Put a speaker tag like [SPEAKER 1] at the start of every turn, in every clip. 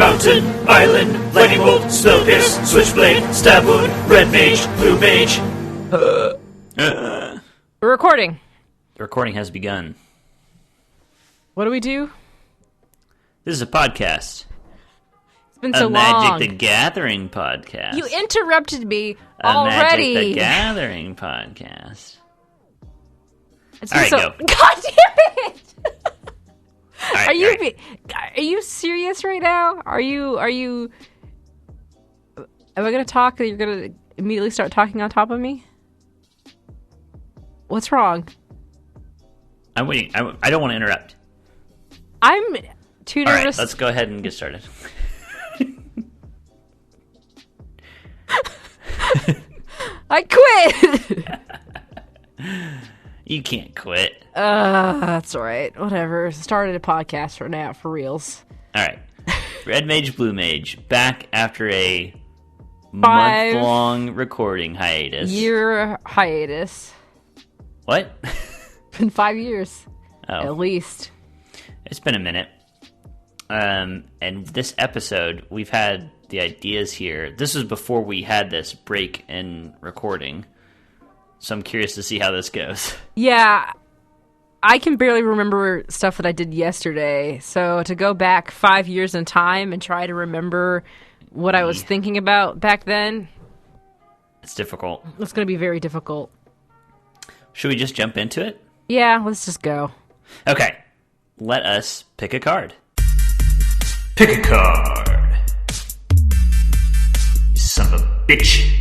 [SPEAKER 1] Mountain, Island, Lightning Bolt, Spell Pierce, Switchblade, Stab Wound, Red Mage, Blue Mage.
[SPEAKER 2] We're recording.
[SPEAKER 3] The recording has begun.
[SPEAKER 2] What do we do?
[SPEAKER 3] This is a podcast.
[SPEAKER 2] It's been so long.
[SPEAKER 3] Magic the Gathering podcast.
[SPEAKER 2] You interrupted me
[SPEAKER 3] a
[SPEAKER 2] already.
[SPEAKER 3] Magic the Gathering podcast.
[SPEAKER 2] It's
[SPEAKER 3] All right, go.
[SPEAKER 2] God damn it!
[SPEAKER 3] All right,
[SPEAKER 2] Are you serious right now? Are you? Am I going to talk and you're going to immediately start talking on top of me? What's wrong?
[SPEAKER 3] I'm waiting. I don't want to interrupt.
[SPEAKER 2] I'm too nervous.
[SPEAKER 3] All right, let's go ahead and get started.
[SPEAKER 2] I quit!
[SPEAKER 3] You can't quit.
[SPEAKER 2] That's alright. Whatever. Started a podcast for now, for reals.
[SPEAKER 3] All right. Red Mage, Blue Mage, back after a month-long recording hiatus.
[SPEAKER 2] Year hiatus.
[SPEAKER 3] What?
[SPEAKER 2] Been 5 years.
[SPEAKER 3] Oh.
[SPEAKER 2] At least.
[SPEAKER 3] It's been a minute. And this episode, we've had the ideas here. This was before we had this break in recording. So I'm curious to see how this goes. Yeah.
[SPEAKER 2] I can barely remember stuff that I did yesterday. So to go back 5 years in time and try to remember what I was thinking about back then.
[SPEAKER 3] It's difficult.
[SPEAKER 2] It's going to be very difficult.
[SPEAKER 3] Should we just jump into it?
[SPEAKER 2] Yeah, let's just go.
[SPEAKER 3] Okay. Let us pick a card. Pick a card. You son of a bitch.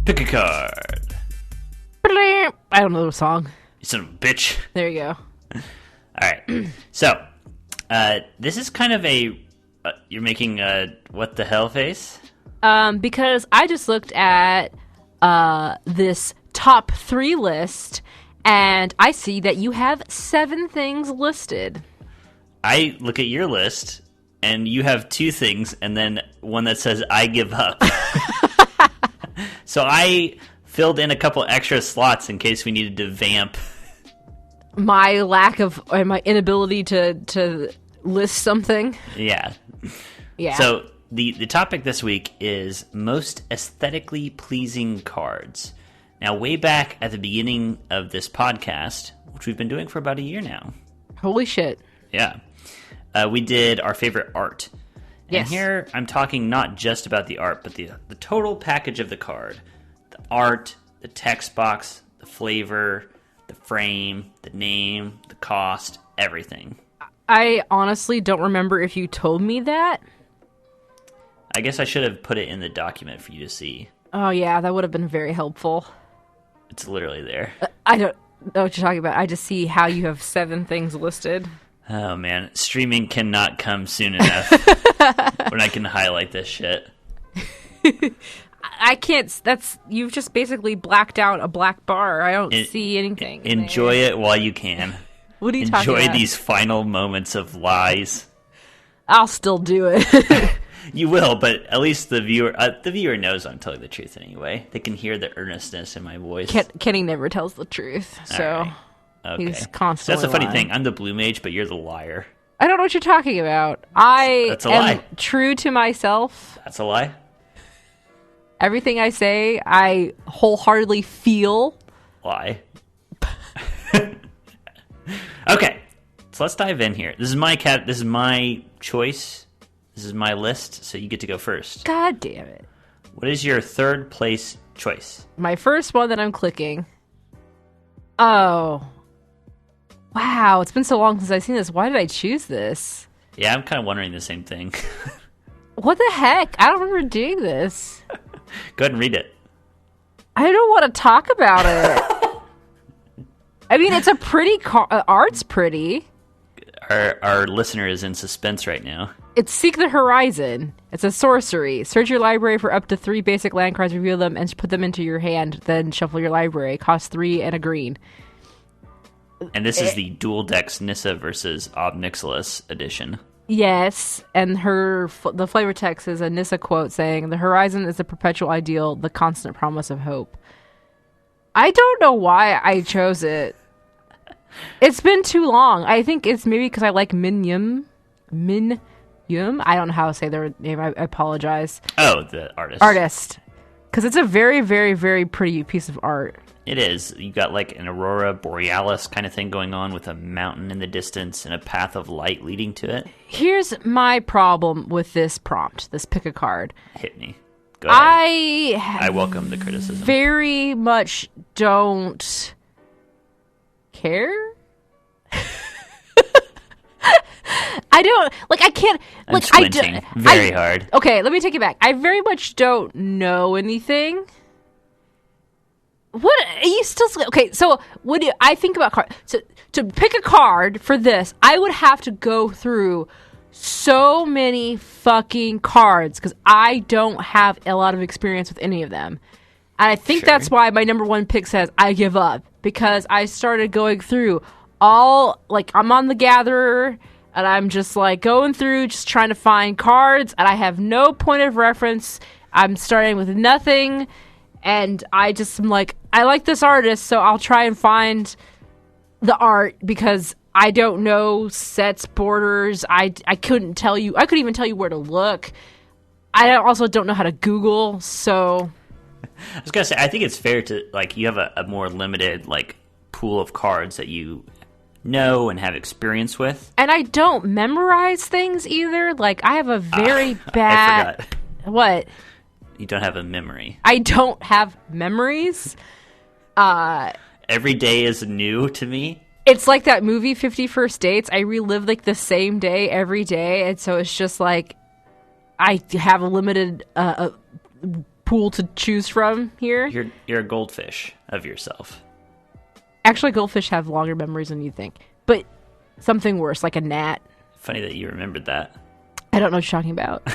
[SPEAKER 3] Pick a card.
[SPEAKER 2] I don't know the song.
[SPEAKER 3] You son of a bitch.
[SPEAKER 2] There you go.
[SPEAKER 3] Alright. So, this is kind of a... you're making a what the hell face?
[SPEAKER 2] Because I just looked at this top 3 list, and I see that you have 7 things listed.
[SPEAKER 3] I look at your list, and you have 2 things, and then one that says, I give up. So I filled in a couple extra slots in case we needed to vamp.
[SPEAKER 2] My lack of, or my inability to list something.
[SPEAKER 3] Yeah.
[SPEAKER 2] Yeah.
[SPEAKER 3] So the topic this week is most aesthetically pleasing cards. Now, way back at the beginning of this podcast, which we've been doing for about a year now.
[SPEAKER 2] Holy shit.
[SPEAKER 3] Yeah. We did our favorite art.
[SPEAKER 2] Yes.
[SPEAKER 3] And here I'm talking not just about the art, but the total package of the card. The art, the text box, the flavor, the frame, the name, the cost, everything.
[SPEAKER 2] I honestly don't remember if you told me that.
[SPEAKER 3] I guess I should have put it in the document for you to see.
[SPEAKER 2] Oh yeah, that would have been very helpful.
[SPEAKER 3] It's literally there.
[SPEAKER 2] I don't know what you're talking about. I just see how you have 7 things listed.
[SPEAKER 3] Oh man, streaming cannot come soon enough when I can highlight this shit.
[SPEAKER 2] I can't. You've just basically blacked out a black bar. I don't see anything.
[SPEAKER 3] Enjoy it while you can.
[SPEAKER 2] What are you talking about?
[SPEAKER 3] Enjoy these final moments of lies.
[SPEAKER 2] I'll still do it.
[SPEAKER 3] You will, but at least the viewer knows I'm telling the truth anyway. They can hear the earnestness in my voice.
[SPEAKER 2] Kenny never tells the truth, so
[SPEAKER 3] right. Okay.
[SPEAKER 2] he's constantly
[SPEAKER 3] So that's a funny
[SPEAKER 2] lying.
[SPEAKER 3] thing. I'm the blue mage, but you're the liar.
[SPEAKER 2] I don't know what you're talking about. I
[SPEAKER 3] That's a
[SPEAKER 2] am
[SPEAKER 3] lie.
[SPEAKER 2] true to myself.
[SPEAKER 3] That's a lie?
[SPEAKER 2] Everything I say, I wholeheartedly feel.
[SPEAKER 3] Lie. Okay, so let's dive in here. This is my choice. This is my list, so you get to go first.
[SPEAKER 2] God damn it.
[SPEAKER 3] What is your third place choice?
[SPEAKER 2] My first one that I'm clicking. Oh. Wow, it's been so long since I've seen this. Why did I choose this?
[SPEAKER 3] Yeah, I'm kind of wondering the same thing.
[SPEAKER 2] What the heck? I don't remember doing this.
[SPEAKER 3] Go ahead and read it.
[SPEAKER 2] I don't want to talk about it. I mean, it's a pretty art's pretty.
[SPEAKER 3] Our listener is in suspense right now.
[SPEAKER 2] It's Seek the Horizon. It's a sorcery. Search your library for up to 3 basic land cards, reveal them, and put them into your hand. Then shuffle your library. Cost 3 and a green.
[SPEAKER 3] And this is the Dual Decks Nissa versus Ob Nixilis edition.
[SPEAKER 2] Yes, and the flavor text is a Nissa quote saying, "The horizon is the perpetual ideal, the constant promise of hope." I don't know why I chose it. It's been too long. I think it's maybe because I like Minion. Min Yum. I don't know how to say their name. I apologize.
[SPEAKER 3] Oh, the artist.
[SPEAKER 2] Artist. Because it's a very, very, very pretty piece of art.
[SPEAKER 3] It is. You got like an aurora borealis kind of thing going on with a mountain in the distance and a path of light leading to it.
[SPEAKER 2] Here's my problem with this prompt, this pick a card.
[SPEAKER 3] Hit me. Go ahead.
[SPEAKER 2] I
[SPEAKER 3] welcome the criticism.
[SPEAKER 2] Very much don't care. I don't like. I can't.
[SPEAKER 3] I'm
[SPEAKER 2] Like
[SPEAKER 3] squinting very hard.
[SPEAKER 2] Okay, let me take it back. I very much don't know anything. What are you still okay? So when I think about cards, so to pick a card for this, I would have to go through so many fucking cards because I don't have a lot of experience with any of them, and I think that's why my number one pick says I give up because I started going through all like I'm on the Gatherer. And I'm just like going through, just trying to find cards, and I have no point of reference. I'm starting with nothing, and I just am like, I like this artist, so I'll try and find the art because I don't know sets, borders. I couldn't tell you. I couldn't even tell you where to look. I also don't know how to Google, so.
[SPEAKER 3] I was gonna say, I think it's fair to like you have a more limited like pool of cards that you know and have experience with.
[SPEAKER 2] And I don't memorize things either. Like, I have a very bad...
[SPEAKER 3] I forgot.
[SPEAKER 2] What?
[SPEAKER 3] You don't have a memory.
[SPEAKER 2] I don't have memories.
[SPEAKER 3] Every day is new to me.
[SPEAKER 2] It's like that movie 50 First Dates. I relive, like, the same day every day. And so it's just like, I have a limited pool to choose from here.
[SPEAKER 3] You're a goldfish of yourself.
[SPEAKER 2] Actually, goldfish have longer memories than you think. But something worse, like a gnat.
[SPEAKER 3] Funny that you remembered that.
[SPEAKER 2] I don't know what you're talking about.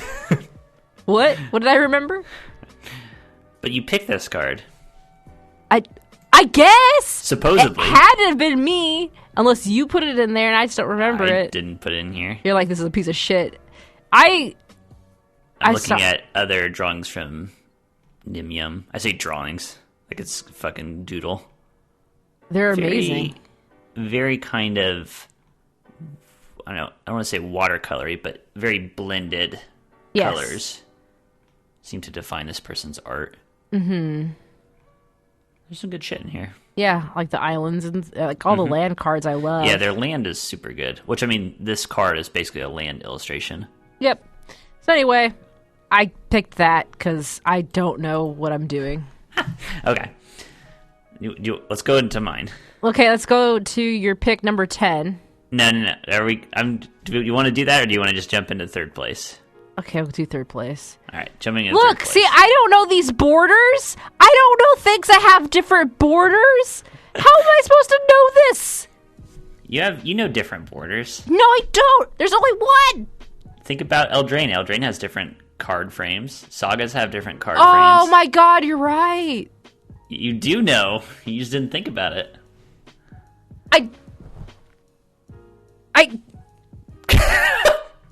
[SPEAKER 2] What? What did I remember?
[SPEAKER 3] But you picked this card.
[SPEAKER 2] I guess!
[SPEAKER 3] Supposedly.
[SPEAKER 2] It had to have been me, unless you put it in there and I just don't remember
[SPEAKER 3] I
[SPEAKER 2] it.
[SPEAKER 3] didn't put it in here.
[SPEAKER 2] You're like, this is a piece of shit. I'm
[SPEAKER 3] looking at other drawings from Nimium. I say drawings. Like it's fucking doodle.
[SPEAKER 2] They're amazing.
[SPEAKER 3] Very kind of, I don't want to say watercolory, but very blended colors seem to define this person's art. Mm-hmm. There's some good shit in here.
[SPEAKER 2] Yeah, like the islands and like all the land cards I love.
[SPEAKER 3] Yeah, their land is super good. Which, I mean, this card is basically a land illustration.
[SPEAKER 2] Yep. So anyway, I picked that because I don't know what I'm doing.
[SPEAKER 3] Okay. Let's go into mine.
[SPEAKER 2] Okay, let's go to your pick number 10.
[SPEAKER 3] No. Do you want to do that, or do you want to just jump into third place?
[SPEAKER 2] Okay, we'll do third place.
[SPEAKER 3] All right, jumping into
[SPEAKER 2] Look,
[SPEAKER 3] third place.
[SPEAKER 2] see, I don't know these borders. I don't know things that have different borders. How am I supposed to know this?
[SPEAKER 3] You know different borders.
[SPEAKER 2] No, I don't. There's only one.
[SPEAKER 3] Think about Eldraine. Eldraine has different card frames. Sagas have different card
[SPEAKER 2] Oh
[SPEAKER 3] frames.
[SPEAKER 2] my god, you're right.
[SPEAKER 3] You do know. You just didn't think about it.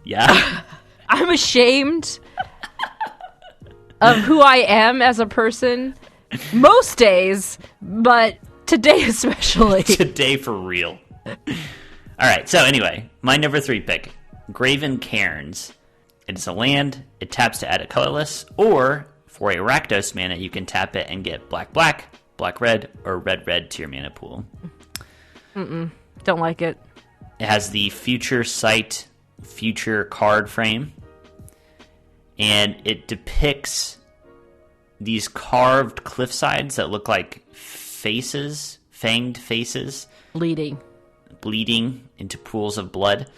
[SPEAKER 3] Yeah?
[SPEAKER 2] I'm ashamed of who I am as a person most days, but today especially.
[SPEAKER 3] Today for real. Alright, so anyway, my number 3 pick, Graven Cairns. It's a land, it taps to add a colorless, or for a Rakdos mana, you can tap it and get black, red, or red to your mana pool.
[SPEAKER 2] Don't like it.
[SPEAKER 3] It has the Future Sight Future card frame, and it depicts these carved cliffsides that look like faces, fanged faces, bleeding into pools of blood.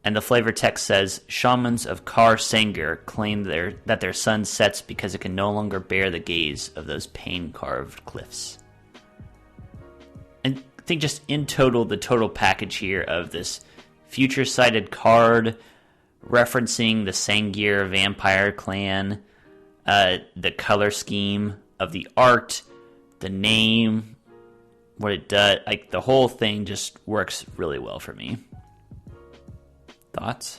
[SPEAKER 3] And the flavor text says, shamans of Kar Sengir claim that their sun sets because it can no longer bear the gaze of those pain-carved cliffs. And I think just in total, the total package here of this future-sighted card referencing the Sengir vampire clan, the color scheme of the art, the name, what it does, like the whole thing just works really well for me. Thoughts?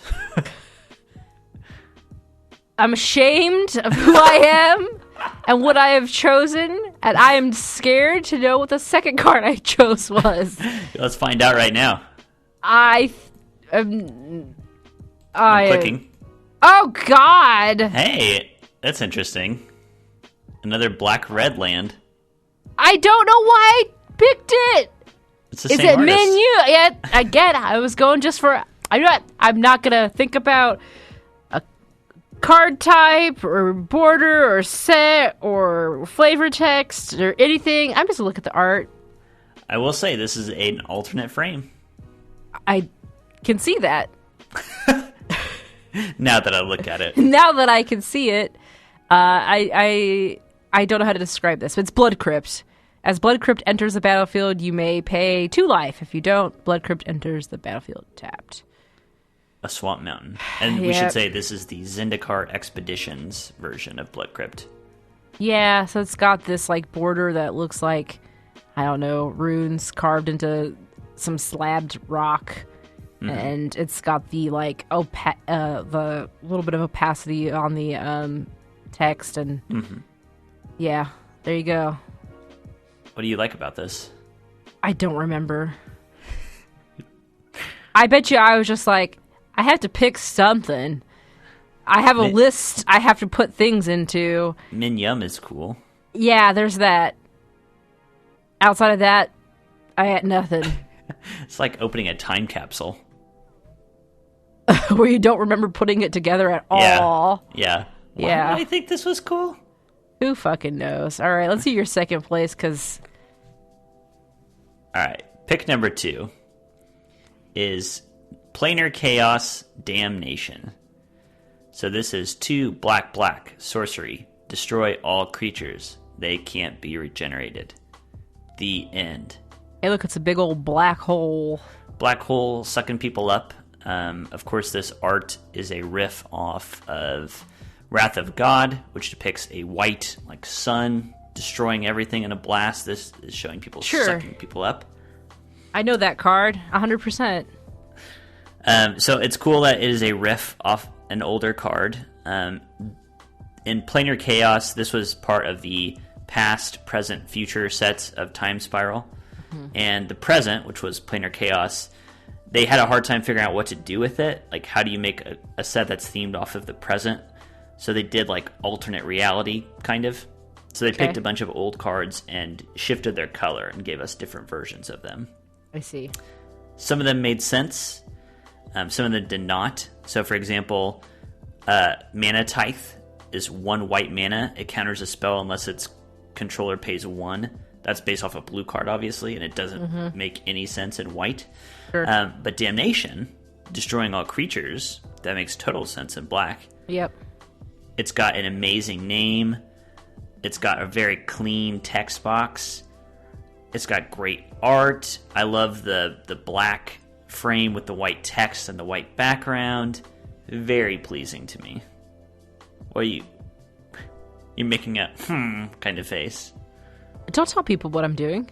[SPEAKER 2] I'm ashamed of who I am and what I have chosen, and I am scared to know what the second card I chose was.
[SPEAKER 3] Let's find out right now. I'm clicking.
[SPEAKER 2] Oh, God.
[SPEAKER 3] Hey, that's interesting. Another black-red land.
[SPEAKER 2] I don't know why I picked it.
[SPEAKER 3] It's the same artist.
[SPEAKER 2] Menu? Yeah, again, I was going just for... I'm not going to think about a card type or border or set or flavor text or anything. I'm just going to look at the art.
[SPEAKER 3] I will say this is an alternate frame.
[SPEAKER 2] I can see that.
[SPEAKER 3] Now that I look at it.
[SPEAKER 2] Now that I can see it, I don't know how to describe this. It's Blood Crypt. As Blood Crypt enters the battlefield, you may pay 2 life. If you don't, Blood Crypt enters the battlefield tapped.
[SPEAKER 3] A swamp mountain. And we should say this is the Zendikar Expeditions version of Blood Crypt.
[SPEAKER 2] Yeah, so it's got this like border that looks like, I don't know, runes carved into some slabbed rock. Mm-hmm. And it's got the like the little bit of opacity on the text, and yeah, there you go.
[SPEAKER 3] What do you like about this?
[SPEAKER 2] I don't remember. I bet you I was just like, I have to pick something. I have a list I have to put things into.
[SPEAKER 3] Min Yum is cool.
[SPEAKER 2] Yeah, there's that. Outside of that, I had nothing.
[SPEAKER 3] It's like opening a time capsule.
[SPEAKER 2] Where you don't remember putting it together at all.
[SPEAKER 3] Yeah. Why did I think this was cool?
[SPEAKER 2] Who fucking knows? All right, let's see your second place, because...
[SPEAKER 3] All right, pick number 2 is Planar Chaos Damnation. So this is 2 black sorcery. Destroy all creatures. They can't be regenerated. The end.
[SPEAKER 2] Hey, look, it's a big old black hole.
[SPEAKER 3] Black hole sucking people up. Of course, this art is a riff off of Wrath of God, which depicts a white like sun destroying everything in a blast. This is showing people sucking people up.
[SPEAKER 2] I know that card, 100%.
[SPEAKER 3] So it's cool that it is a riff off an older card. In Planar Chaos, this was part of the past, present, future sets of Time Spiral. Mm-hmm. And the present, which was Planar Chaos, they had a hard time figuring out what to do with it. Like, how do you make a set that's themed off of the present? So they did, like, alternate reality, kind of. So they picked a bunch of old cards and shifted their color and gave us different versions of them.
[SPEAKER 2] I see.
[SPEAKER 3] Some of them made sense. Some of them did not. So, for example, Mana Tithe is 1 white mana. It counters a spell unless its controller pays 1. That's based off a blue card, obviously, and it doesn't make any sense in white.
[SPEAKER 2] Sure.
[SPEAKER 3] But Damnation, destroying all creatures, that makes total sense in black.
[SPEAKER 2] Yep.
[SPEAKER 3] It's got an amazing name. It's got a very clean text box. It's got great art. I love the black frame with the white text and the white background. Very pleasing to me. What are you... You're making a kind of face.
[SPEAKER 2] Don't tell people what I'm doing.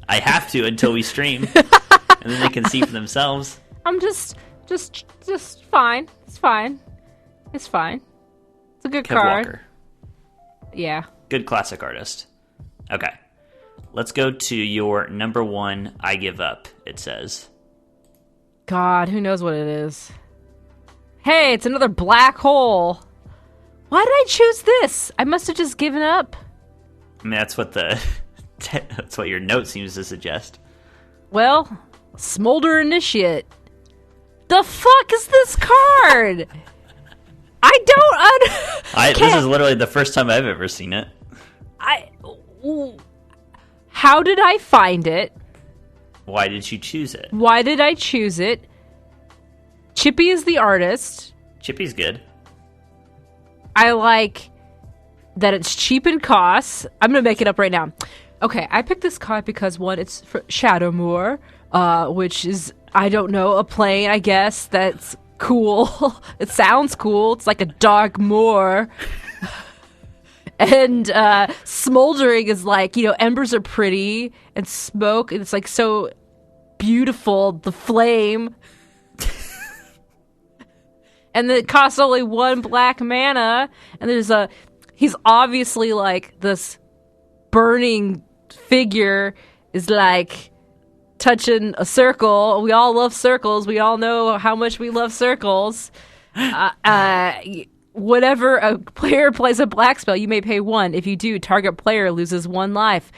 [SPEAKER 3] I have to until we stream. And then they can see for themselves.
[SPEAKER 2] I'm just fine. It's fine. It's fine. It's a good
[SPEAKER 3] Kev
[SPEAKER 2] card.
[SPEAKER 3] Walker.
[SPEAKER 2] Yeah.
[SPEAKER 3] Good classic artist. Okay. Let's go to your number 1, I Give Up, it says.
[SPEAKER 2] God, who knows what it is. Hey, it's another black hole. Why did I choose this? I must have just given up.
[SPEAKER 3] I mean, that's what that's what your note seems to suggest.
[SPEAKER 2] Well, Smolder Initiate. The fuck is this card? I don't
[SPEAKER 3] This is literally the first time I've ever seen it.
[SPEAKER 2] How did I find it?
[SPEAKER 3] Why did you choose it?
[SPEAKER 2] Why did I choose it? Chippy is the artist.
[SPEAKER 3] Chippy's good.
[SPEAKER 2] I like that it's cheap in costs. I'm going to make it up right now. Okay, I picked this card because, one, it's for Shadowmoor, which is, I don't know, a plane, I guess, that's cool. It sounds cool. It's like a dark moor. And smoldering is like, embers are pretty, and smoke, it's like so beautiful, the flame. And then it costs only 1 black mana, and he's obviously like this burning figure is like touching a circle. We all love circles. We all know how much we love circles. Whenever a player plays a black spell, you may pay 1. If you do, target player loses 1 life.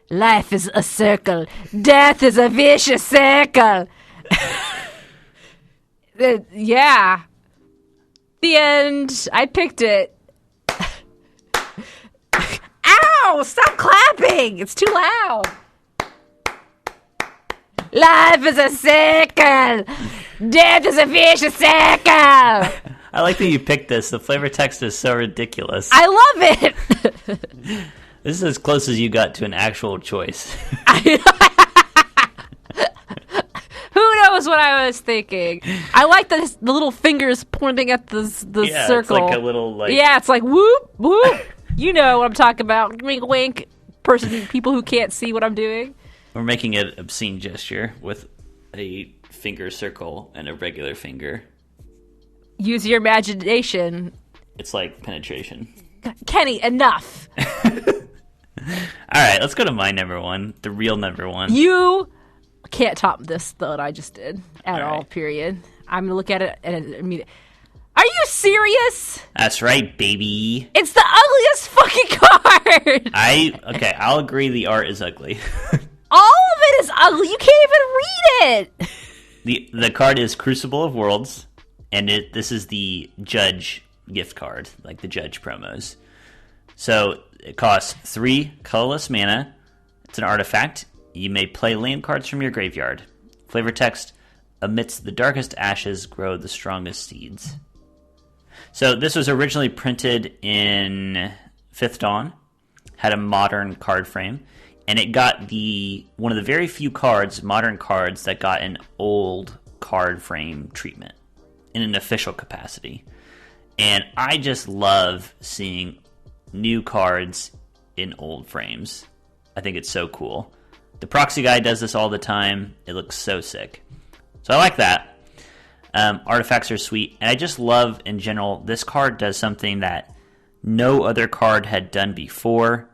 [SPEAKER 2] Life is a circle. Death is a vicious circle. Yeah. The end. I picked it. Ow! Stop clapping! It's too loud. Life is a circle. Death is a vicious circle.
[SPEAKER 3] I like that you picked this. The flavor text is so ridiculous.
[SPEAKER 2] I love it.
[SPEAKER 3] This is as close as you got to an actual choice.
[SPEAKER 2] Who knows what I was thinking? I like the little fingers pointing at the circle.
[SPEAKER 3] It's like a little
[SPEAKER 2] Yeah, it's like whoop whoop. You know what I'm talking about. Wink wink. People who can't see what I'm doing.
[SPEAKER 3] We're making an obscene gesture with a finger circle and a regular finger.
[SPEAKER 2] Use your imagination.
[SPEAKER 3] It's like penetration.
[SPEAKER 2] Kenny, enough.
[SPEAKER 3] All right, let's go to my number 1, the real number 1.
[SPEAKER 2] You can't top this that I just did at all,
[SPEAKER 3] right.
[SPEAKER 2] period. I'm going to look at it and immediately. Are you serious?
[SPEAKER 3] That's right, baby.
[SPEAKER 2] It's the ugliest fucking card.
[SPEAKER 3] I'll agree the art is ugly.
[SPEAKER 2] All of it is ugly. You can't even read it.
[SPEAKER 3] The card is Crucible of Worlds, and this is the Judge gift card, like the Judge promos. So it costs 3 colorless mana. It's an artifact. You may play land cards from your graveyard. Flavor text: amidst the darkest ashes grow the strongest seeds. So this was originally printed in 5th Dawn, had a modern card frame, and it got one of the very few modern cards that got an old card frame treatment in an official capacity. And I just love seeing new cards in old frames. I think it's so cool. The Proxy guy does this all the time. It looks so sick. So I like that. Artifacts are sweet. And I just love, in general, this card does something that no other card had done before.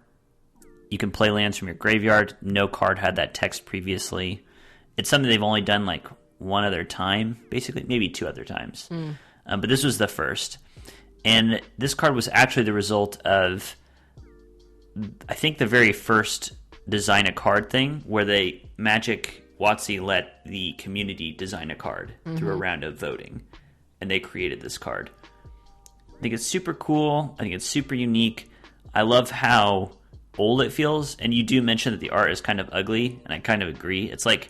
[SPEAKER 3] You can play lands from your graveyard. No card had that text previously. It's something they've only done like one other time, basically, maybe 2 other times. But this was the first. And this card was actually the result of, I think, the very first design a card thing where Magic WotC let the community design a card through a round of voting, and they created this card. I think it's super cool. I think it's super unique. I love how old it feels, and you do mention that the art is kind of ugly, and I kind of agree. It's like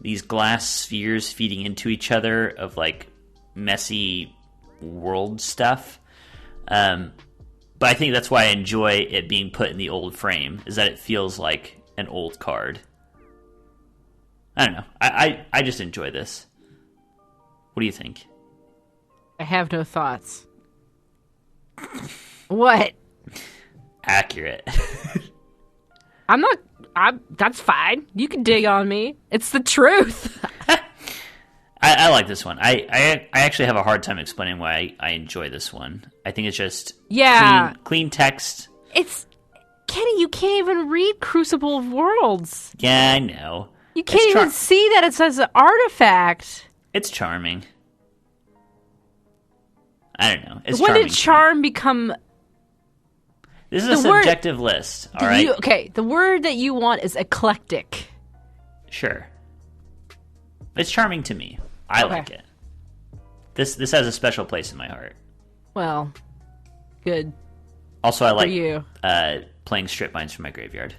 [SPEAKER 3] these glass spheres feeding into each other of like messy world stuff. But I think that's why I enjoy it being put in the old frame, is that it feels like an old card. I don't know. I just enjoy this. What do you think?
[SPEAKER 2] I have no thoughts. What?
[SPEAKER 3] Accurate.
[SPEAKER 2] That's fine. You can dig on me. It's the truth.
[SPEAKER 3] I like this one. I actually have a hard time explaining why I enjoy this one. I think it's just clean text.
[SPEAKER 2] Kenny, you can't even read Crucible of Worlds.
[SPEAKER 3] Yeah, I know.
[SPEAKER 2] You can't even see that it says an artifact.
[SPEAKER 3] It's charming. I don't know. It's
[SPEAKER 2] when
[SPEAKER 3] charming.
[SPEAKER 2] did charm become...
[SPEAKER 3] This is a subjective list, all right?
[SPEAKER 2] Okay, the word that you want is eclectic.
[SPEAKER 3] Sure. It's charming to me. I like it. This has a special place in my heart.
[SPEAKER 2] Well, good.
[SPEAKER 3] Also, I like
[SPEAKER 2] you.
[SPEAKER 3] Playing strip mines from my graveyard.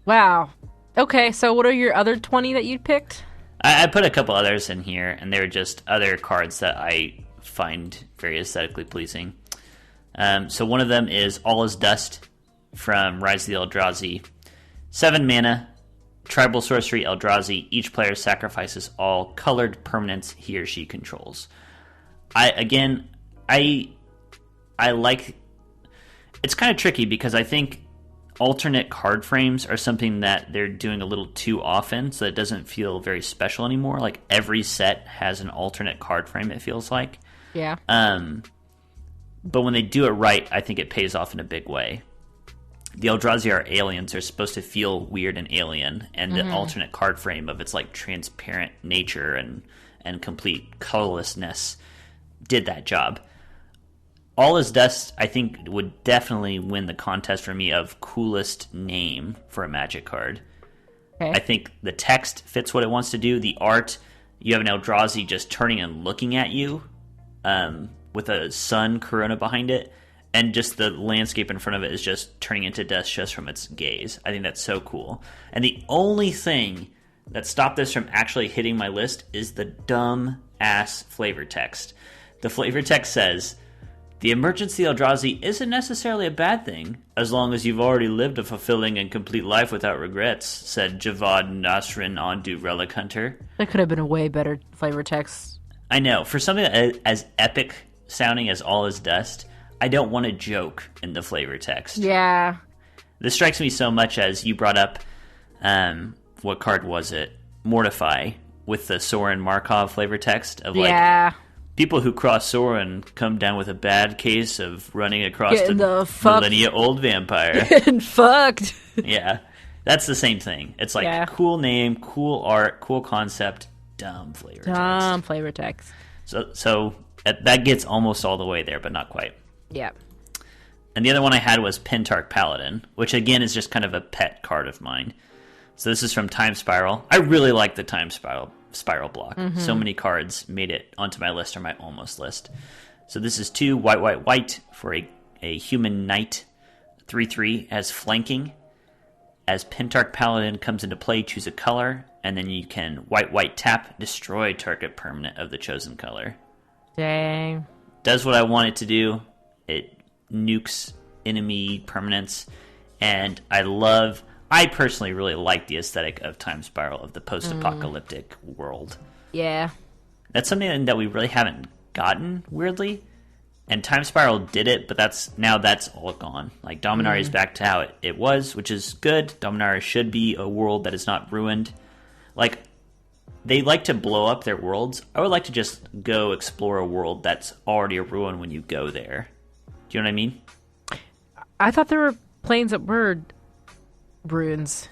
[SPEAKER 2] Wow. Okay, so what are your other 20 that you picked?
[SPEAKER 3] I put a couple others in here, and they were just other cards that I find very aesthetically pleasing. So one of them is All Is Dust from Rise of the Eldrazi. 7 mana, tribal sorcery Eldrazi. Each player sacrifices all colored permanents he or she controls. I like... It's kind of tricky because I think alternate card frames are something that they're doing a little too often, so it doesn't feel very special anymore. Like every set has an alternate card frame, it feels like.
[SPEAKER 2] Yeah.
[SPEAKER 3] But when they do it right, I think it pays off in a big way. the Eldrazi are aliens. They're supposed to feel weird and alien, and the alternate card frame of its like transparent nature and complete colorlessness did that job. All Is Dust, I think, would definitely win the contest for me of coolest name for a Magic card.
[SPEAKER 2] Okay.
[SPEAKER 3] I think the text fits what it wants to do. The art, you have an Eldrazi just turning and looking at you with a sun corona behind it, and just the landscape in front of it is just turning into dust just from its gaze. I think that's so cool. And the only thing that stopped this from actually hitting my list is the dumb-ass flavor text. The flavor text says, "The emergency Eldrazi isn't necessarily a bad thing, as long as you've already lived a fulfilling and complete life without regrets," said Javad Nasrin Ondu Relic Hunter.
[SPEAKER 2] That could have been a way better flavor text.
[SPEAKER 3] I know. For something as epic sounding as All Is Dust, I don't want to joke in the flavor text.
[SPEAKER 2] Yeah.
[SPEAKER 3] This strikes me so much as you brought up, what card was it? Mortify, with the Sorin Markov flavor text of like...
[SPEAKER 2] Yeah.
[SPEAKER 3] People who cross Sorin come down with a bad case of running across
[SPEAKER 2] Getting the
[SPEAKER 3] millennia-old vampire.
[SPEAKER 2] Getting fucked.
[SPEAKER 3] Yeah. That's the same thing. It's like cool name, cool art, cool concept, dumb flavor text.
[SPEAKER 2] Dumb flavor text.
[SPEAKER 3] So that gets almost all the way there, but not quite.
[SPEAKER 2] Yeah.
[SPEAKER 3] And the other one I had was Pentarch Paladin, which again is just kind of a pet card of mine. So this is from Time Spiral. I really like the Time Spiral block. Mm-hmm. So many cards made it onto my list or my almost list. So this is 2 white, white, white for a human knight. 3/3 as flanking. As Pentarch Paladin comes into play, choose a color, and then you can white, white tap, destroy target permanent of the chosen color.
[SPEAKER 2] Dang.
[SPEAKER 3] Does what I want it to do. It nukes enemy permanents, and I personally really like the aesthetic of Time Spiral, of the post-apocalyptic world.
[SPEAKER 2] Yeah.
[SPEAKER 3] That's something that we really haven't gotten, weirdly. And Time Spiral did it, but that's all gone. Like, Dominaria is back to how it was, which is good. Dominaria should be a world that is not ruined. Like, they like to blow up their worlds. I would like to just go explore a world that's already a ruin when you go there. Do you know what I mean?
[SPEAKER 2] I thought there were planes that were ruins.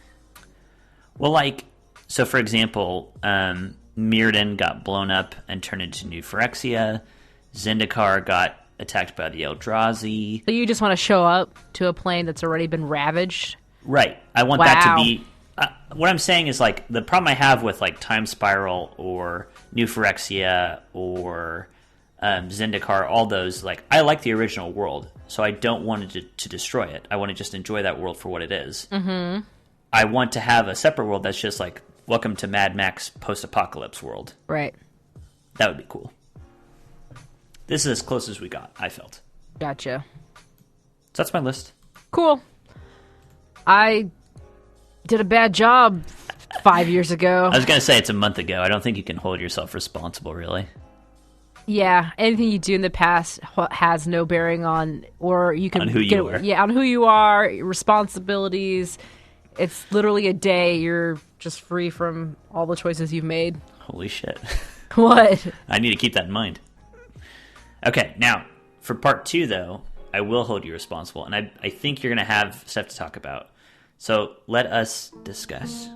[SPEAKER 3] Well, like, so for example, Mirrodin got blown up and turned into New Phyrexia. Zendikar got attacked by the Eldrazi.
[SPEAKER 2] So you just want to show up to a plane that's already been ravaged?
[SPEAKER 3] Right. I want that to be... what I'm saying is, like, the problem I have with, like, Time Spiral or New Phyrexia or Zendikar, all those, like, I like the original world, so I don't want to destroy it. I want to just enjoy that world for what it is. Mm-hmm. I want to have a separate world that's just, like, welcome to Mad Max post-apocalypse world.
[SPEAKER 2] Right.
[SPEAKER 3] That would be cool. This is as close as we got, I felt.
[SPEAKER 2] Gotcha.
[SPEAKER 3] So that's my list.
[SPEAKER 2] Cool. I did a bad job 5 years ago.
[SPEAKER 3] I was going to say it's a month ago. I don't think you can hold yourself responsible, really.
[SPEAKER 2] Yeah, anything you do in the past has no bearing on, or you can
[SPEAKER 3] on who you are.
[SPEAKER 2] Yeah, on who you are, responsibilities. It's literally a day you're just free from all the choices you've made.
[SPEAKER 3] Holy shit.
[SPEAKER 2] What?
[SPEAKER 3] I need to keep that in mind. Okay, now, for part 2, though, I will hold you responsible, and I think you're going to have stuff to talk about. So, let us discuss.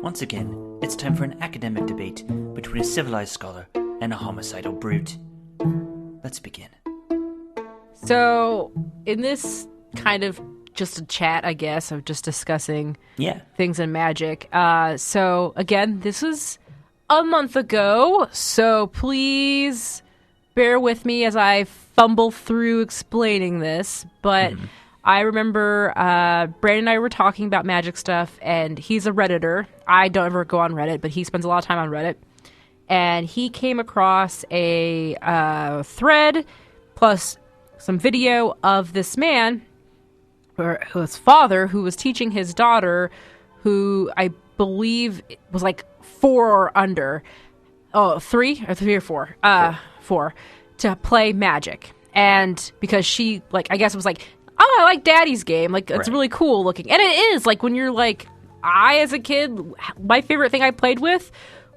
[SPEAKER 3] Once again, it's time for an academic debate between a civilized scholar and a homicidal brute. Let's begin.
[SPEAKER 2] So, in this kind of just a chat, I guess, of just discussing things in Magic. So, again, this was a month ago, so please bear with me as I fumble through explaining this, but I remember Brandon and I were talking about Magic stuff, and he's a Redditor. I don't ever go on Reddit, but he spends a lot of time on Reddit. And he came across a thread plus some video of this man, or his father, who was teaching his daughter, who I believe was like 4 or under. Oh, 3 or 4? 4, to play Magic. And because she, like, I guess it was like, oh, I like Daddy's game. Like, it's really cool looking. And it is. Like, when you're like, as a kid, my favorite thing I played with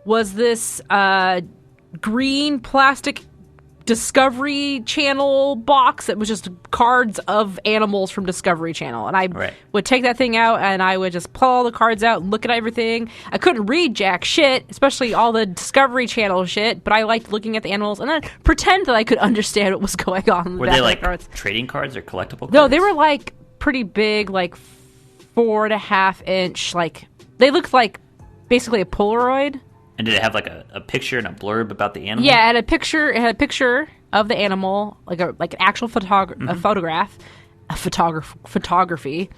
[SPEAKER 2] was this green plastic Discovery Channel box that was just cards of animals from Discovery Channel. And I would take that thing out and I would just pull all the cards out and look at everything. I couldn't read jack shit, especially all the Discovery Channel shit, but I liked looking at the animals and then pretend that I could understand what was going on in the
[SPEAKER 3] Were
[SPEAKER 2] back
[SPEAKER 3] they
[SPEAKER 2] of the
[SPEAKER 3] like
[SPEAKER 2] cards.
[SPEAKER 3] trading cards or collectible cards?
[SPEAKER 2] No, they were like pretty big, like 4.5 inch, like they looked like basically a Polaroid.
[SPEAKER 3] And did it have like a picture and a blurb about the animal?
[SPEAKER 2] Yeah, it had a picture. It had a picture of the animal, like an actual a photography,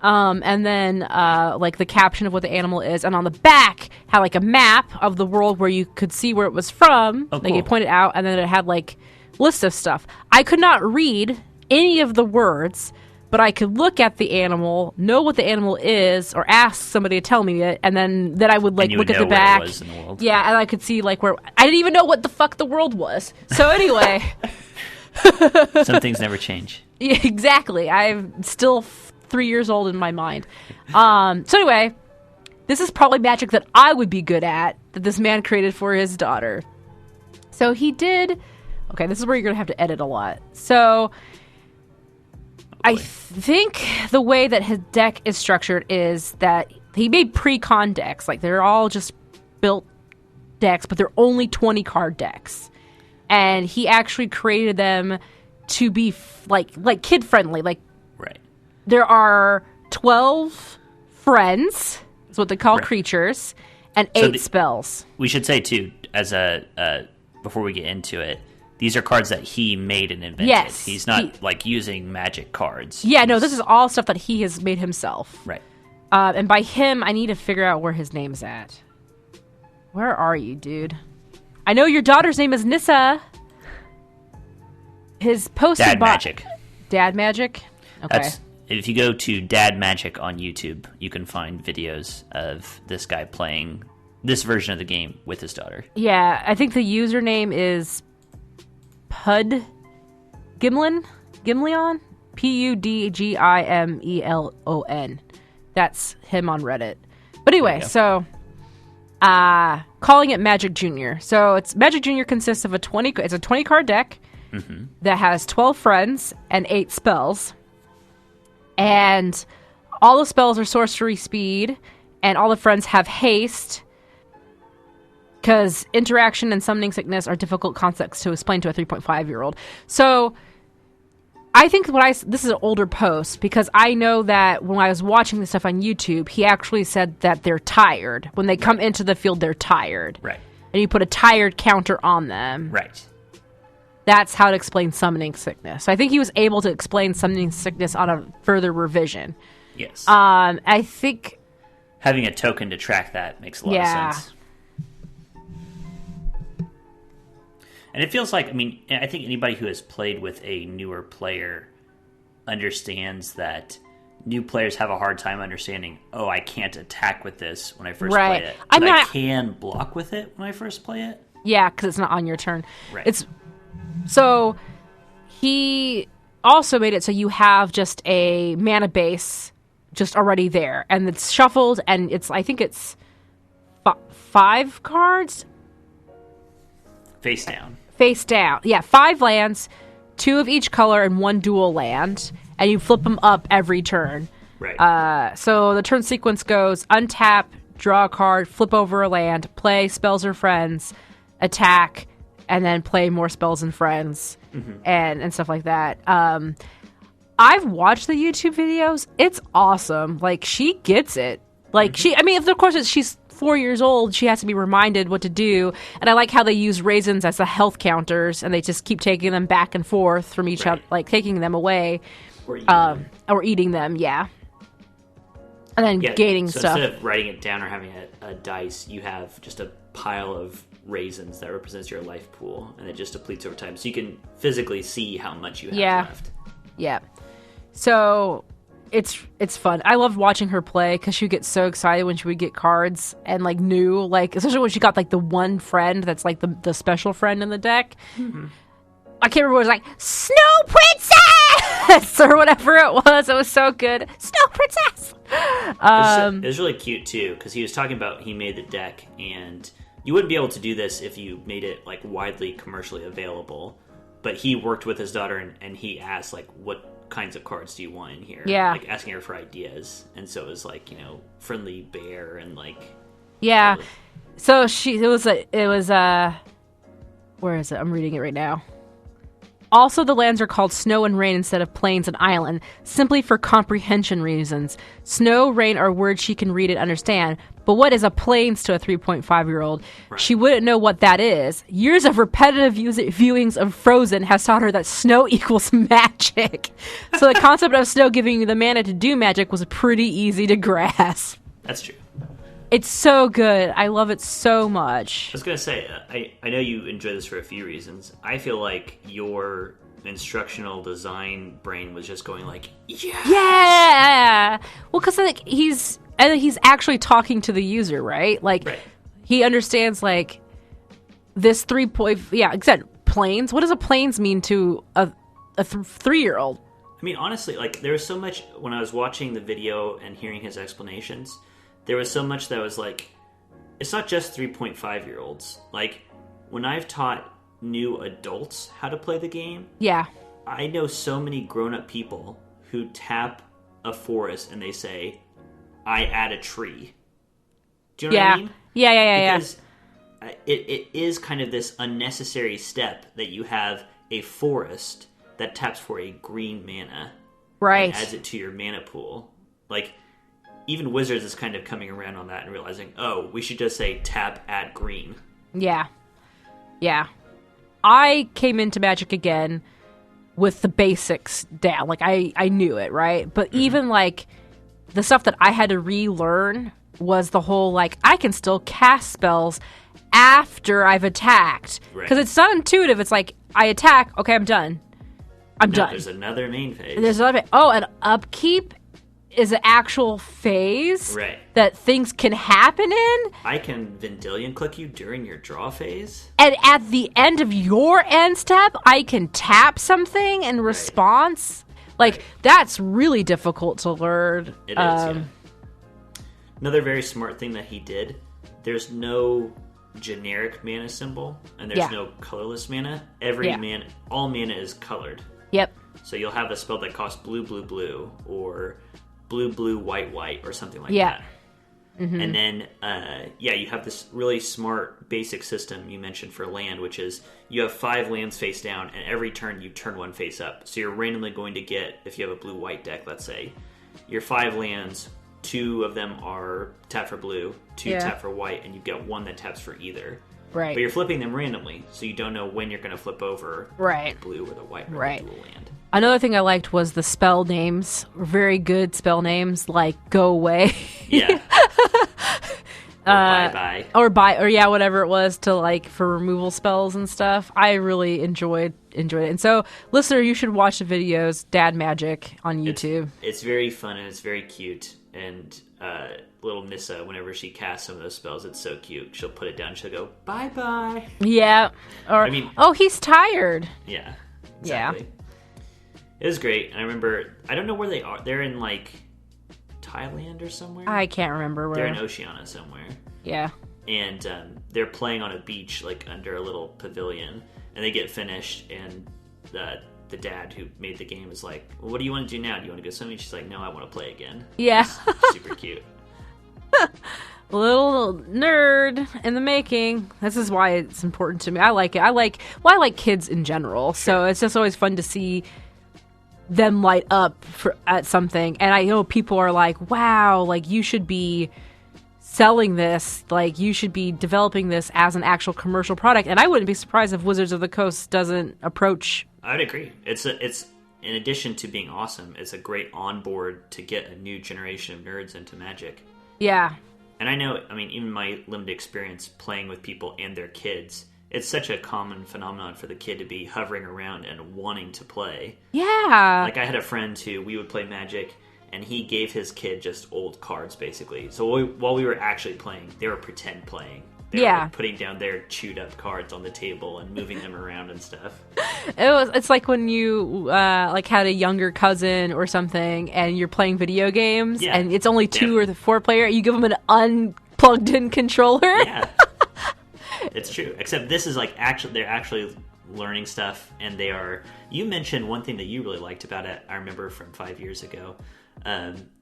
[SPEAKER 2] and then like the caption of what the animal is, and on the back had like a map of the world where you could see where it was from.
[SPEAKER 3] Oh,
[SPEAKER 2] like
[SPEAKER 3] cool.
[SPEAKER 2] you pointed out, and then it had like lists of stuff. I could not read any of the words, but I could look at the animal, know what the animal is, or ask somebody to tell me it, and then I would like look at the back.
[SPEAKER 3] Where it was in the world.
[SPEAKER 2] Yeah, and I could see like where I didn't even know what the fuck the world was. So anyway,
[SPEAKER 3] Some things never change.
[SPEAKER 2] yeah, exactly. I'm still 3 years old in my mind. So anyway, this is probably magic that I would be good at, that this man created for his daughter. So he did. Okay, this is where you're gonna have to edit a lot. So. I think the way that his deck is structured is that he made pre-con decks. Like, they're all just built decks, but they're only 20 card decks. And he actually created them to be, like kid-friendly. Like,
[SPEAKER 3] Right.
[SPEAKER 2] there are 12 friends, is what they call creatures, and 8 spells.
[SPEAKER 3] We should say, too, as before we get into it, these are cards that he made and invented.
[SPEAKER 2] Yes.
[SPEAKER 3] He's not, like, using magic cards.
[SPEAKER 2] Yeah, no, this is all stuff that he has made himself.
[SPEAKER 3] Right.
[SPEAKER 2] And by him, I need to figure out where his name's at. Where are you, dude? I know your daughter's name is Nissa. His posted
[SPEAKER 3] Dad Magic.
[SPEAKER 2] Dad Magic? Okay.
[SPEAKER 3] If you go to Dad Magic on YouTube, you can find videos of this guy playing this version of the game with his daughter.
[SPEAKER 2] Yeah, I think the username is Pud Gimlin? Gimleon? Pudgimelon. That's him on Reddit. But anyway, so calling it Magic Junior. So it's Magic Junior consists of a 20 card deck that has 12 friends and 8 spells. And all the spells are sorcery speed, and all the friends have haste, because interaction and summoning sickness are difficult concepts to explain to a 3.5-year-old. So I think this is an older post, because I know that when I was watching this stuff on YouTube, he actually said that they're tired. When they come into the field, they're tired.
[SPEAKER 3] Right.
[SPEAKER 2] And you put a tired counter on them.
[SPEAKER 3] Right.
[SPEAKER 2] That's how to explain summoning sickness. So I think he was able to explain summoning sickness on a further revision.
[SPEAKER 3] Yes.
[SPEAKER 2] I think
[SPEAKER 3] having a token to track that makes a lot of sense. And it feels like, I mean, I think anybody who has played with a newer player understands that new players have a hard time understanding, oh, I can't attack with this when I first play it. But I can block with it when I first play it.
[SPEAKER 2] Yeah, because it's not on your turn.
[SPEAKER 3] Right.
[SPEAKER 2] So he also made it so you have just a mana base just already there. And it's shuffled, and I think it's 5 cards?
[SPEAKER 3] Face down.
[SPEAKER 2] Face down. Yeah, 5 lands, 2 of each color, and 1 dual land. And you flip them up every turn.
[SPEAKER 3] Right.
[SPEAKER 2] So the turn sequence goes untap, draw a card, flip over a land, play spells or friends, attack, and then play more spells and friends, and stuff like that. I've watched the YouTube videos. It's awesome. Like, she gets it. Like, of course, she's 4 years old. She has to be reminded what to do. And I like how they use raisins as the health counters, and they just keep taking them back and forth from each other, like taking them away. Or eating them, yeah. And then gaining stuff.
[SPEAKER 3] Instead of writing it down or having a dice, you have just a pile of raisins that represents your life pool, and it just depletes over time. So you can physically see how much you have left.
[SPEAKER 2] Yeah. So it's fun. I loved watching her play, because she would get so excited when she would get cards and like new, like, especially when she got like the one friend that's like the special friend in the deck. I can't remember what it was, like Snow Princess or whatever it was. It was so good. Snow Princess.
[SPEAKER 3] It was really cute too, because he was talking about he made the deck, and you wouldn't be able to do this if you made it like widely commercially available. but he worked with his daughter, and he asked, like, what kinds of cards do you want in here?
[SPEAKER 2] Yeah.
[SPEAKER 3] Like, asking her for ideas. And so it was, like, friendly bear and, like...
[SPEAKER 2] Yeah. So it was where is it? I'm reading it right now. Also, the lands are called Snow and Rain instead of Plains and Island, simply for comprehension reasons. Snow, Rain are words she can read and understand, but what is a Plains to a 3.5-year-old?
[SPEAKER 3] Right.
[SPEAKER 2] She wouldn't know what that is. Years of repetitive viewings of Frozen has taught her that snow equals magic. So the concept of snow giving you the mana to do magic was pretty easy to grasp.
[SPEAKER 3] That's true.
[SPEAKER 2] It's so good. I love it so much.
[SPEAKER 3] I was going to say, I know you enjoy this for a few reasons. I feel like your instructional design brain was just going like, yes!
[SPEAKER 2] Yeah! Well, because like, he's actually talking to the user, right? Like,
[SPEAKER 3] right.
[SPEAKER 2] He understands, like, this 3 yeah, except planes. What does a planes mean to a 3-year-old?
[SPEAKER 3] I mean, honestly, like, there was so much, when I was watching the video and hearing his explanations, there was so much that was like, it's not just 3.5-year-olds. Like, when I've taught new adults how to play the game,
[SPEAKER 2] yeah,
[SPEAKER 3] I know so many grown-up people who tap a forest and they say, I add a tree. Do you know what I mean?
[SPEAKER 2] Yeah.
[SPEAKER 3] Because it is kind of this unnecessary step that you have a forest that taps for a green mana.
[SPEAKER 2] Right.
[SPEAKER 3] And adds it to your mana pool. Like, even Wizards is kind of coming around on that and realizing, oh, we should just say tap, add green.
[SPEAKER 2] Yeah. I came into Magic again with the basics down. Like, I knew it, right? But even, like, the stuff that I had to relearn was the whole, like, I can still cast spells after I've attacked. Because it's not intuitive. It's like, I attack, okay, I'm done. I'm done.
[SPEAKER 3] There's another main phase.
[SPEAKER 2] There's another phase. Oh, and upkeep is an actual phase that things can happen in.
[SPEAKER 3] I can Vendilion click you during your draw phase.
[SPEAKER 2] And at the end of your end step, I can tap something in response. Like, that's really difficult to learn.
[SPEAKER 3] It is, yeah. Another very smart thing that he did, there's no generic mana symbol, and there's no colorless mana. All mana is colored.
[SPEAKER 2] Yep.
[SPEAKER 3] So you'll have a spell that costs blue, blue, blue, or blue, blue, white, white, or something like that. Mm-hmm. And then, you have this really smart basic system you mentioned for land, which is you have 5 lands face down, and every turn you turn one face up. So you're randomly going to get, if you have a blue-white deck, let's say, your 5 lands, 2 of them are tap for blue, 2 tap for white, and you get 1 that taps for either.
[SPEAKER 2] Right.
[SPEAKER 3] But you're flipping them randomly, so you don't know when you're going to flip over the blue or the white or the dual land.
[SPEAKER 2] Another thing I liked was the spell names. Very good spell names, like Go Away.
[SPEAKER 3] Yeah. Bye-bye.
[SPEAKER 2] Or whatever it was to, like, for removal spells and stuff. I really enjoyed it. And so, listener, you should watch the videos, Dad Magic, on YouTube.
[SPEAKER 3] It's very fun and it's very cute. And little Nissa, whenever she casts some of those spells, it's so cute. She'll put it down, she'll go, bye-bye.
[SPEAKER 2] Yeah. Or, oh, he's tired.
[SPEAKER 3] Yeah. Exactly. Yeah. It was great. And I remember, I don't know where they are. They're in, like, Thailand or somewhere?
[SPEAKER 2] I can't remember where.
[SPEAKER 3] They're in Oceania somewhere.
[SPEAKER 2] Yeah.
[SPEAKER 3] And they're playing on a beach, like, under a little pavilion. And they get finished, and the dad who made the game is like, well, what do you want to do now? Do you want to go swimming? She's like, no, I want to play again.
[SPEAKER 2] Yeah.
[SPEAKER 3] Super cute.
[SPEAKER 2] Little nerd in the making. This is why it's important to me. I like it. I like kids in general. Sure. So it's just always fun to see them light up at something. And I know people are like, wow, like, you should be selling this, like, you should be developing this as an actual commercial product. And I wouldn't be surprised if Wizards of the Coast doesn't approach.
[SPEAKER 3] I would agree. It's in addition to being awesome, it's a great onboard to get a new generation of nerds into Magic.
[SPEAKER 2] Yeah.
[SPEAKER 3] And I know, I mean, even my limited experience playing with people and their kids, it's such a common phenomenon for the kid to be hovering around and wanting to play.
[SPEAKER 2] Yeah.
[SPEAKER 3] Like, I had a friend who, we would play Magic, and he gave his kid just old cards, basically. So while we were actually playing, they were pretend playing. They were, like, putting down their chewed up cards on the table and moving them around and stuff.
[SPEAKER 2] It's like when you like had a younger cousin or something, and you're playing video games, and it's only 2 or 4 player. You give them an unplugged in controller.
[SPEAKER 3] Yeah, it's true. Except this is like they're actually learning stuff, and they are. You mentioned one thing that you really liked about it. I remember from 5 years ago.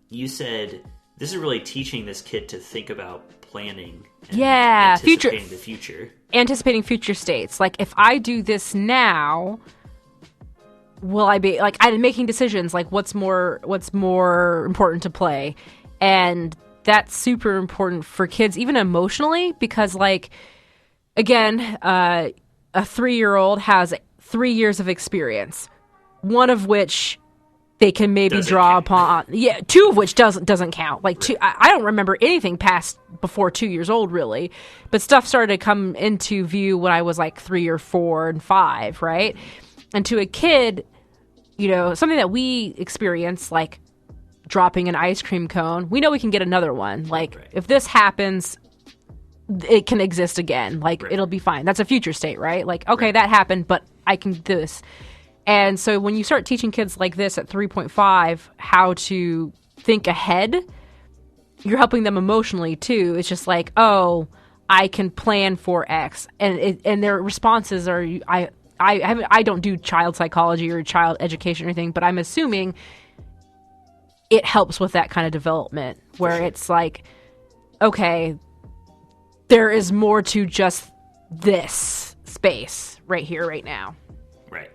[SPEAKER 3] You said this is really teaching this kid to think about planning. And anticipating the future.
[SPEAKER 2] Anticipating future states. Like, if I do this now, will I be like I'm making decisions? Like, what's more important to play, and that's super important for kids, even emotionally, because like. Again, a 3-year-old has 3 years of experience, one of which they can maybe draw upon. Yeah, 2 of which doesn't count. Like two, I don't remember anything past before 2 years old, really. But stuff started to come into view when I was like 3 or 4 and 5, right? And to a kid, something that we experience, like dropping an ice cream cone, we know we can get another one. Like if this happens, it can exist again. Like, it'll be fine. That's a future state, right? Like, okay, that happened, but I can do this. And so when you start teaching kids like this at 3.5 how to think ahead, you're helping them emotionally, too. It's just like, oh, I can plan for X. And their responses are, I don't do child psychology or child education or anything, but I'm assuming it helps with that kind of development where it's like, okay, there is more to just this space right here, right now.
[SPEAKER 3] Right.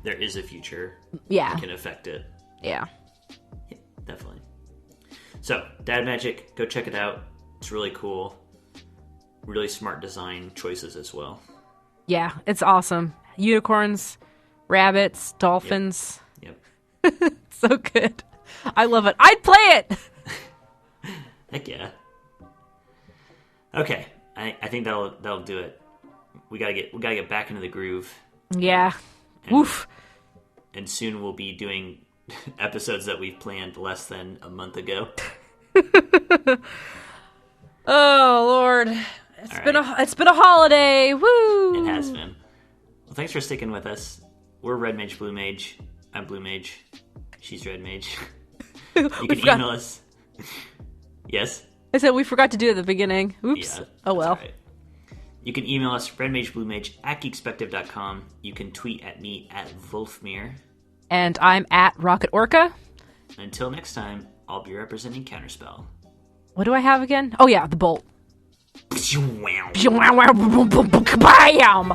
[SPEAKER 3] There is a future.
[SPEAKER 2] Yeah.
[SPEAKER 3] That can affect it.
[SPEAKER 2] Yeah.
[SPEAKER 3] Yeah, definitely. So, Dad Magic, go check it out. It's really cool. Really smart design choices as well.
[SPEAKER 2] Yeah, it's awesome. Unicorns, rabbits, dolphins.
[SPEAKER 3] Yep.
[SPEAKER 2] So good. I love it. I'd play it!
[SPEAKER 3] Heck yeah. Okay, I think that'll do it. We gotta get back into the groove.
[SPEAKER 2] Yeah. Woof.
[SPEAKER 3] And soon we'll be doing episodes that we've planned less than a month ago.
[SPEAKER 2] Oh Lord, it's been a holiday. Woo!
[SPEAKER 3] It has been. Well, thanks for sticking with us. We're Red Mage, Blue Mage. I'm Blue Mage. She's Red Mage. You can email us. Yes.
[SPEAKER 2] I said we forgot to do it at the beginning. Oops.
[SPEAKER 3] Yeah,
[SPEAKER 2] oh well.
[SPEAKER 3] Right. You can email us redmagebluemage@geekspective.com. You can tweet at me at Wolfmere.
[SPEAKER 2] And I'm at Rocket Orca.
[SPEAKER 3] Until next time, I'll be representing Counterspell.
[SPEAKER 2] What do I have again? Oh yeah, the bolt.
[SPEAKER 3] Wow.
[SPEAKER 2] Bam!